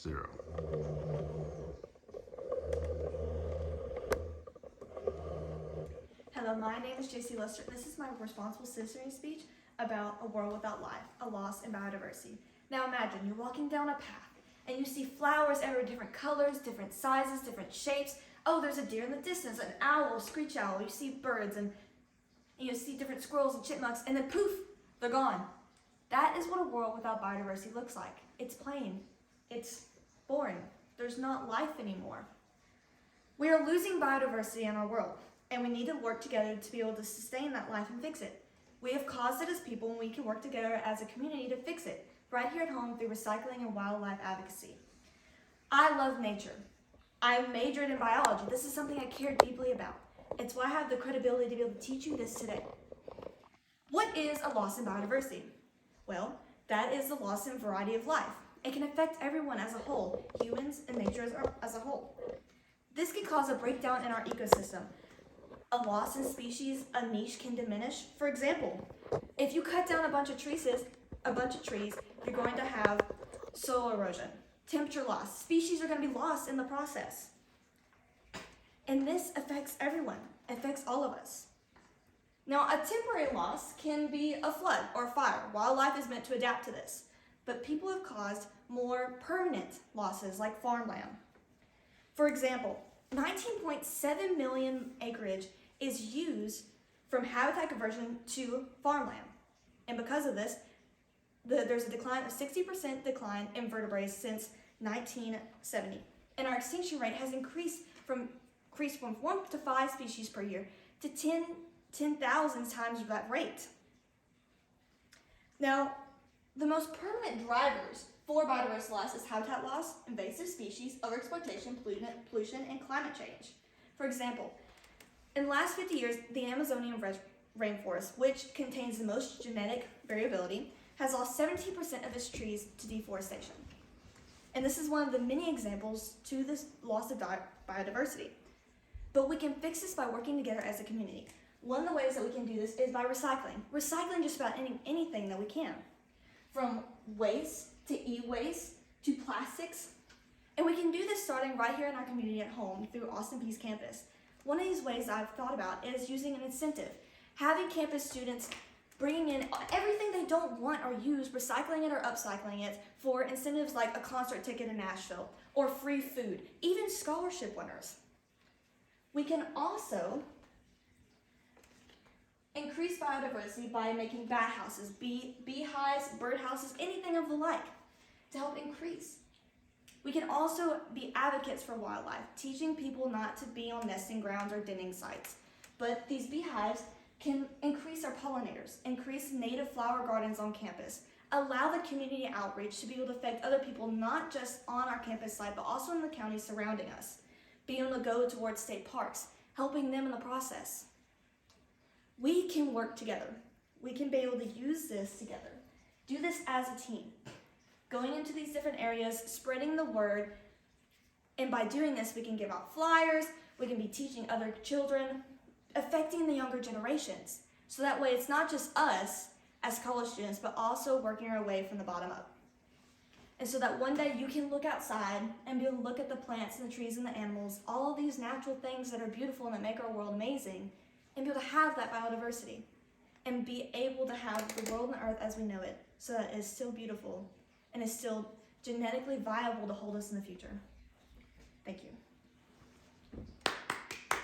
0. Hello, my name is JC Lester. This is my responsible citizenry speech about a world without life, a loss in biodiversity. Now imagine you're walking down a path and you see flowers every different colors, different sizes, different shapes. Oh, there's a deer in the distance, an owl, a screech owl. You see birds and you see different squirrels and chipmunks, and then poof, they're gone. That is what a world without biodiversity looks like. It's plain. It's boring. There's not life anymore. We are losing biodiversity in our world, and we need to work together to be able to sustain that life and fix it. We have caused it as people, and we can work together as a community to fix it, right here at home through recycling and wildlife advocacy. I love nature. I majored in biology. This is something I care deeply about. It's why I have the credibility to be able to teach you this today. What is a loss in biodiversity? Well, that is the loss in variety of life. It can affect everyone as a whole, humans and nature as a whole. This can cause a breakdown in our ecosystem. A loss in species, a niche can diminish. For example, if you cut down a bunch of trees, you're going to have soil erosion, temperature loss. Species are going to be lost in the process. And this affects everyone, affects all of us. Now, a temporary loss can be a flood or fire. Wildlife is meant to adapt to this. But people have caused more permanent losses like farmland. For example, 19.7 million acreage is used from habitat conversion to farmland. And because of this, there's a decline of 60% decline in vertebrates since 1970. And our extinction rate has increased from 1 to 5 species per year to 10,000 times that rate. Now, the most permanent drivers for biodiversity loss is habitat loss, invasive species, overexploitation, pollution, and climate change. For example, in the last 50 years, the Amazonian rainforest, which contains the most genetic variability, has lost 70% of its trees to deforestation. And this is one of the many examples to this loss of biodiversity. But we can fix this by working together as a community. One of the ways that we can do this is by recycling. Recycling just about anything that we can. From waste to e-waste to plastics. And we can do this starting right here in our community at home through Austin Peay's campus. One of these ways I've thought about is using an incentive. Having campus students bringing in everything they don't want or use, recycling it or upcycling it for incentives like a concert ticket in Nashville or free food, even scholarship winners. We can also increase biodiversity by making bat houses, beehives, bird houses, anything of the like to help increase. We can also be advocates for wildlife, teaching people not to be on nesting grounds or denning sites. But these beehives can increase our pollinators, increase native flower gardens on campus, allow the community outreach to be able to affect other people not just on our campus site, but also in the counties surrounding us, being able to go towards state parks, helping them in the process. We can work together. We can be able to use this together. Do this as a team. Going into these different areas, spreading the word, and by doing this, we can give out flyers, we can be teaching other children, affecting the younger generations. So that way it's not just us as college students, but also working our way from the bottom up. And so that one day you can look outside and be able to look at the plants and the trees and the animals, all of these natural things that are beautiful and that make our world amazing, and be able to have that biodiversity and be able to have the world and the earth as we know it, so that it is still beautiful and is still genetically viable to hold us in the future.